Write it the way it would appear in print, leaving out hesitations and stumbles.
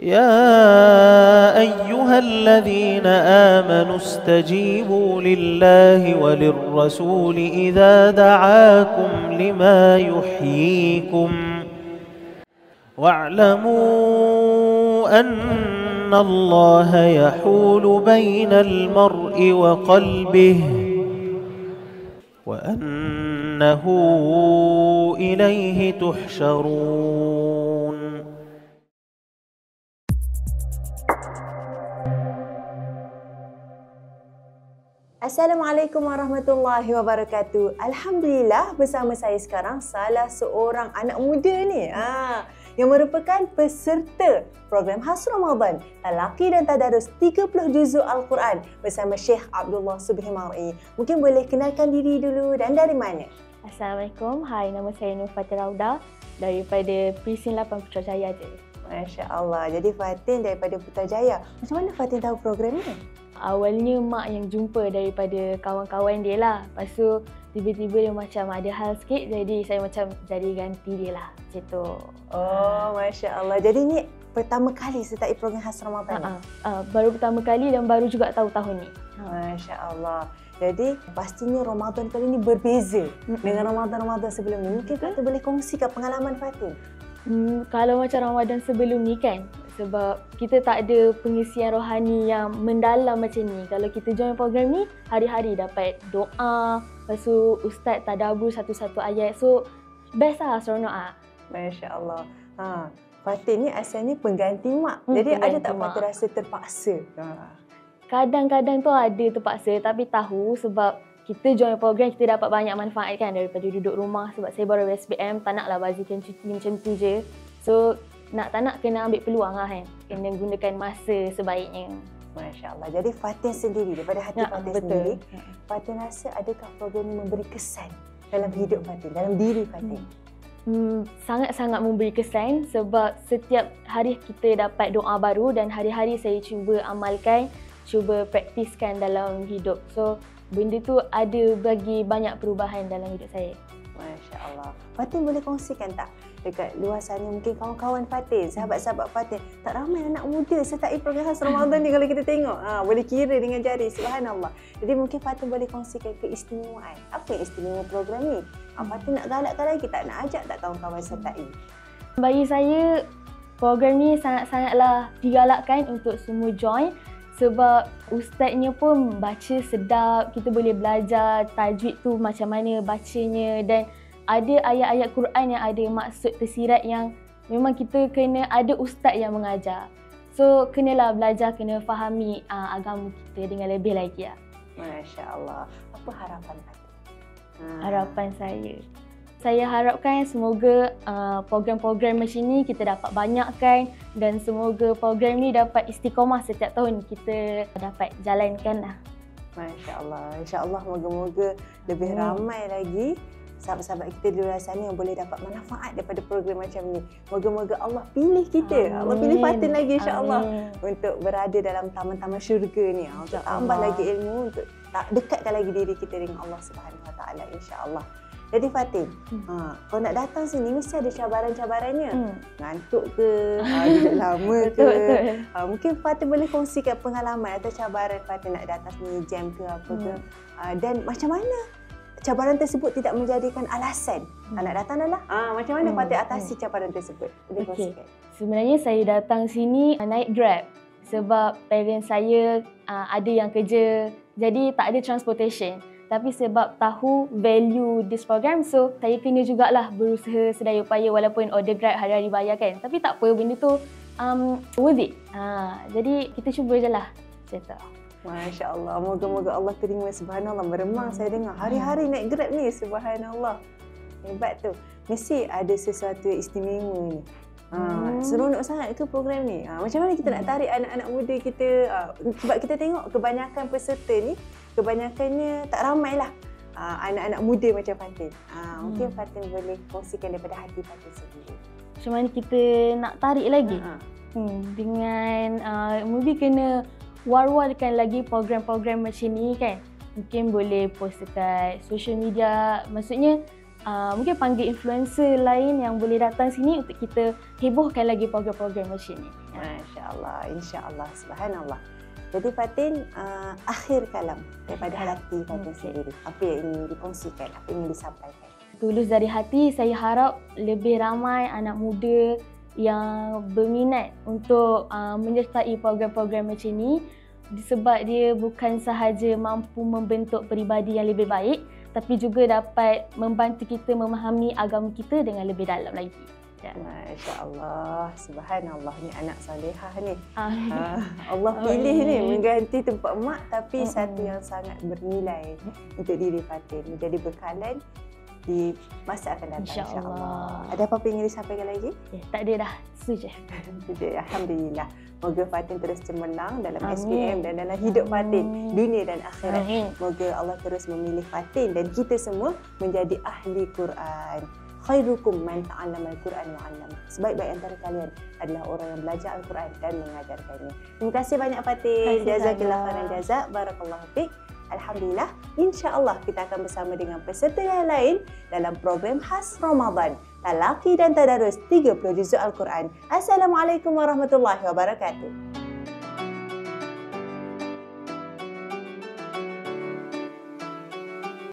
يا أيها الذين آمنوا استجيبوا لله وللرسول إذا دعاكم لما يحييكم واعلموا أن الله يحول بين المرء وقلبه وأنه إليه تحشرون. Assalamualaikum warahmatullahi wabarakatuh. Alhamdulillah, bersama saya sekarang salah seorang anak muda ni yang merupakan peserta program khas Ramadan Talaqi dan Tadarus 30 juzuk Al-Quran bersama Syekh Abdullah Subhi Mar'i. Mungkin boleh kenalkan diri dulu dan dari mana? Assalamualaikum. Hai, nama saya Nur Fatin Rauda daripada Presin 8 Putrajaya je. Masya Allah. Jadi Fatin daripada Putrajaya. Macam mana Fatin tahu program ni? Awalnya mak yang jumpa daripada kawan-kawan dia lah. Lepas tu tiba-tiba dia macam ada hal sikit, jadi saya macam jadi ganti dia lah. Macam tu. Oh, Masya Allah. Jadi ni pertama kali sertai program khas Ramadan ni? Baru pertama kali dan baru juga tahu tahun ni. Masya Allah. Jadi pastinya Ramadan kali ni berbeza dengan Ramadan-Ramadan sebelum ni. Mungkin Fatin boleh kongsikan pengalaman Fatin? Kalau macam Ramadan sebelum ni kan, sebab kita tak ada pengisian rohani yang mendalam macam ni. Kalau kita join program ni, hari-hari dapat doa, lepas tu ustaz tadabbur satu-satu ayat. So, best lah seronok lah. Masya Allah. Fatin ni asalnya pengganti mak. Jadi ada tak Fatin rasa terpaksa? Kadang-kadang tu ada terpaksa, tapi tahu sebab kita join program, kita dapat banyak manfaat kan daripada duduk rumah. Sebab saya baru SPM, tak naklah bazirkan cuti macam tu je. So, tak nak kena ambil peluang lah kan. Kena gunakan masa sebaiknya. Masya Allah. Jadi Fatin sendiri, daripada hati Fatin sendiri, Fatin rasa adakah program ini memberi kesan dalam hidup Fatin, dalam diri Fatin? Sangat-sangat memberi kesan sebab setiap hari kita dapat doa baru dan hari-hari saya cuba amalkan, cuba praktiskan dalam hidup. So, benda tu ada bagi banyak perubahan dalam hidup saya. Masya Allah. Fatin boleh kongsikan tak dekat luar sana, mungkin kawan-kawan Fatin, sahabat-sahabat Fatin, tak ramai anak muda sertai program khas Ramadan ni kalau kita tengok. Boleh kira dengan jari, subhanallah. Jadi mungkin Fatin boleh kongsikan keistimewaan. Apa yang istimewa program ni? Fatin nak galakkan lagi, tak nak ajak tak kawan-kawan sertai? Bagi saya, program ni sangat-sangatlah digalakkan untuk semua join. Sebab ustaznya pun baca sedap, kita boleh belajar tajwid tu macam mana bacanya, dan ada ayat-ayat Quran yang ada maksud tersirat yang memang kita kena ada ustaz yang mengajar. So, kenalah belajar, kena fahami agama kita dengan lebih lagi lah. Masya Allah. Apa harapan Fatin? Harapan saya harapkan semoga program-program macam ni kita dapat banyakkan dan semoga program ni dapat istiqamah setiap tahun kita dapat jalankan lah. Masya Allah. InsyaAllah moga-moga lebih ramai lagi sahabat-sahabat kita di luar sana yang boleh dapat manfaat daripada program macam ni. Moga-moga Allah pilih kita. Allah pilih Fatin lagi insya-Allah untuk berada dalam taman-taman syurga ni. Untuk tambah lagi ilmu, untuk dekatkan lagi diri kita dengan Allah Subhanahu Wa Taala insya-Allah. Jadi Fatin, kalau nak datang sini mesti ada cabaran-cabarannya. Ngantuk ke, duduk lama ke. Mungkin Fatin boleh kongsikan pengalaman atau cabaran Fatin nak datang sini, jam ke apa ke. Dan macam mana cabaran tersebut tidak menjadikan alasan nak datang dah. Macam mana Fatin atasi cabaran tersebut? Boleh kongsikan? Sebenarnya saya datang sini naik Grab sebab parents saya ada yang kerja, jadi tak ada transportation. Tapi sebab tahu value this program, so saya kena jugalah berusaha sedaya upaya walaupun order Grab hari-hari bayar kan. Tapi tak apa, benda tu worth it. Jadi kita cuba je lah. Macam tu. Masya Allah. Moga-moga Allah terima. Subhanallah. Meremang saya dengar. Hari-hari naik Grab ni. Subhanallah. Hebat tu. Mesti ada sesuatu istimewa ni. Seronok sangat ke program ni? Macam mana kita nak tarik anak-anak muda kita? Sebab kita tengok kebanyakan peserta ni, kebanyakannya tak ramai lah anak-anak muda macam Fatin. Mungkin Fatin boleh kongsikan daripada hati Fatin sendiri. Macam mana kita nak tarik lagi? Dengan maybe kena war-warkan lagi program-program macam ni kan. Mungkin boleh post dekat social media. Maksudnya mungkin panggil influencer lain yang boleh datang sini untuk kita hebohkan lagi program-program macam ni. Masya-Allah, insya-Allah, subhanallah. Jadi Fatin, akhir kalam daripada hati Fatin sendiri. Apa yang ingin dikongsikan, apa yang ingin disampaikan? Tulus dari hati, saya harap lebih ramai anak muda yang berminat untuk menyertai program-program macam ni, sebab dia bukan sahaja mampu membentuk peribadi yang lebih baik, tapi juga dapat membantu kita memahami agama kita dengan lebih dalam lagi. Ya. Masya Allah, subhanallah, ni anak salihah ni. Allah Amin. pilih ni mengganti tempat mak, tapi satu yang sangat bernilai untuk diri Fatin, menjadi bekalan di masa akan datang, insya-Allah. Ada apa-apa yang ingin disampaikan lagi? Tak ada dah, itu je. Alhamdulillah. Moga Fatin terus cemerlang dalam SPM dan dalam hidup Fatin, dunia dan akhirat. Moga Allah terus memilih Fatin dan kita semua menjadi ahli Quran. Khairukum man ta'allama al-Quran wa 'allama. Sebaik-baik antara kalian adalah orang yang belajar Al-Quran dan mengajarkannya. Terima kasih banyak Fatin. Jazakillah khairan jazak. Barakallahu fiik. Alhamdulillah, insya-Allah kita akan bersama dengan peserta yang lain dalam program khas Ramadan, Talaqi dan Tadarus 30 juzuk Al-Quran. Assalamualaikum warahmatullahi wabarakatuh.